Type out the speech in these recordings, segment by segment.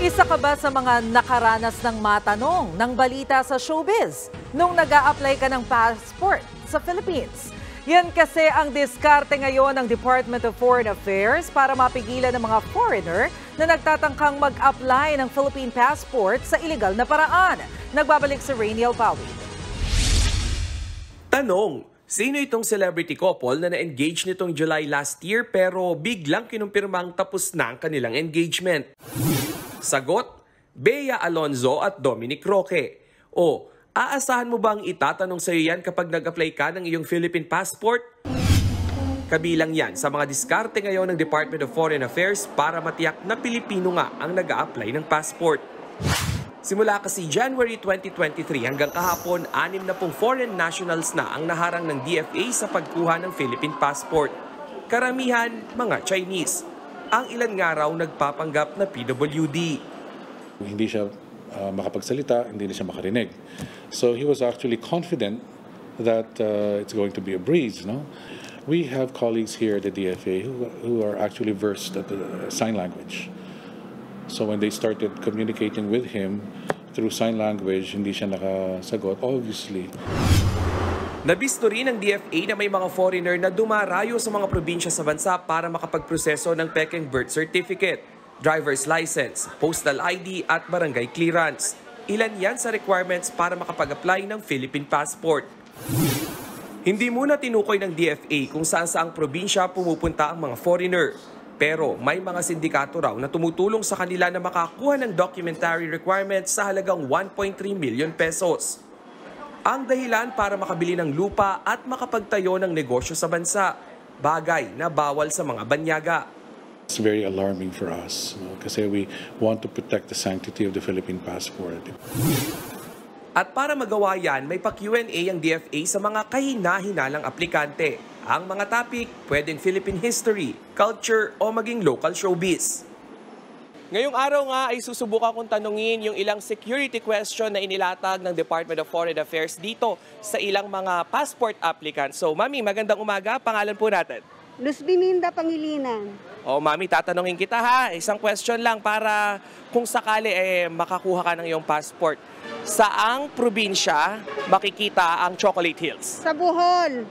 Isa ka ba sa mga nakaranas ng matanong ng balita sa showbiz nung nag-a-apply ka ng passport sa Philippines? Yan kasi ang diskarte ngayon ng Department of Foreign Affairs para mapigilan ng mga foreigner na nagtatangkang mag-apply ng Philippine passport sa illegal na paraan. Nagbabalik si Rainiel Pawid. Tanong, sino itong celebrity couple na na-engage nitong July last year pero biglang kinumpirmang tapos na ang kanilang engagement? Sagot, Bea Alonzo at Dominic Roque. O, aasahan mo bang itatanong sa iyo yan kapag nag-apply ka ng iyong Philippine passport? Kabilang yan sa mga diskarte ngayon ng Department of Foreign Affairs para matiyak na Pilipino nga ang nag-a-apply ng passport. Simula kasi January 2023 hanggang kahapon, 60 foreign nationals na ang naharang ng DFA sa pagkuha ng Philippine passport. Karamihan, mga Chinese. Ang ilan nga raw nagpapanggap na PWD. Hindi siya makapagsalita, hindi na siya makarinig. So he was actually confident that it's going to be a breeze. No? We have colleagues here at the DFA who are actually versed at the sign language. So when they started communicating with him through sign language, hindi siya nakasagot, obviously. Nabisto rin ng DFA na may mga foreigner na dumarayo sa mga probinsya sa bansa para makapagproseso ng pekeng birth certificate, driver's license, postal ID at barangay clearance. Ilan yan sa requirements para makapag-apply ng Philippine passport. Hindi muna tinukoy ng DFA kung saan-saang probinsya pumupunta ang mga foreigner. Pero may mga sindikato raw na tumutulong sa kanila na makakuha ng documentary requirements sa halagang 1.3 million pesos. Ang dahilan para makabili ng lupa at makapagtayo ng negosyo sa bansa, bagay na bawal sa mga banyaga. It's very alarming for us kasi we want to protect the sanctity of the Philippine passport. At para magawa yan, may pa-Q&A ang DFA sa mga kahina-hinalang aplikante. Ang mga topic, pwedeng Philippine history, culture o maging local showbiz. Ngayong araw nga ay susubukan kong tanungin yung ilang security question na inilatag ng Department of Foreign Affairs dito sa ilang mga passport applicants. So, Mami, magandang umaga. Pangalan po natin? Luz Biminda Pangilinan. O, Mami, tatanungin kita ha. Isang question lang para kung sakali makakuha ka ng iyong passport. Saang probinsya makikita ang Chocolate Hills? Sa Bohol.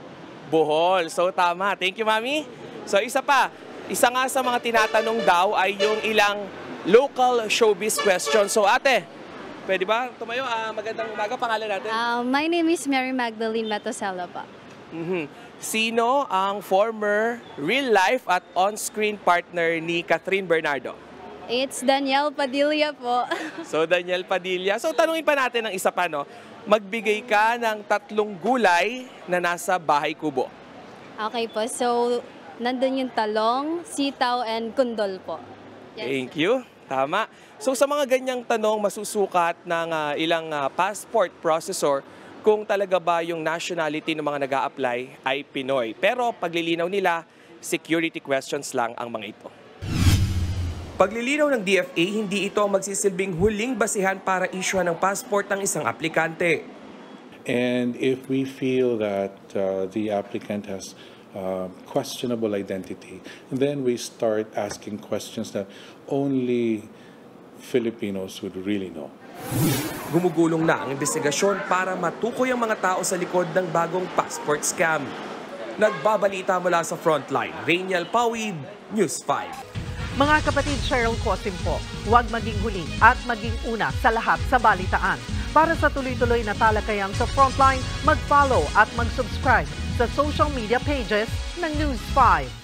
Bohol. So, tama. Thank you, Mami. So, isa pa. Isa nga sa mga tinatanong daw ay yung ilang local showbiz question. So, ate, pwede ba tumayo? Magandang umaga. Pangalan natin? My name is Mary Magdalene Matosela pa. Sino ang former real-life at on-screen partner ni Catherine Bernardo? It's Danielle Padilla po. So, Danielle Padilla. So, tanungin pa natin ng isa pa, no? Magbigay ka ng 3 gulay na nasa bahay kubo. Okay po. So, nandun yung talong, sitaw, and kundol po. Yes. Thank you. Tama. So, sa mga ganyang tanong, masusukat ng ilang passport processor kung talaga ba yung nationality ng mga nag-a-apply ay Pinoy. Pero paglilinaw nila, security questions lang ang mga ito. Paglilinaw ng DFA, hindi ito magsisilbing huling basihan para issuehan ng passport ng isang aplikante. And if we feel that the applicant has questionable identity, then we start asking questions that only Filipinos would really know. Gumugulong na ang investigasyon para matukoy ang mga tao sa likod ng bagong passport scam. Nagbabalita mula sa Frontline, Rainiel Pawid, News 5. Mga kapatid, Cheryl Cosim po, huwag maging huli at maging una sa lahat sa balitaan. Para sa tuloy-tuloy na talakayang sa Frontline, mag-follow at mag-subscribe sa social media pages ng News 5.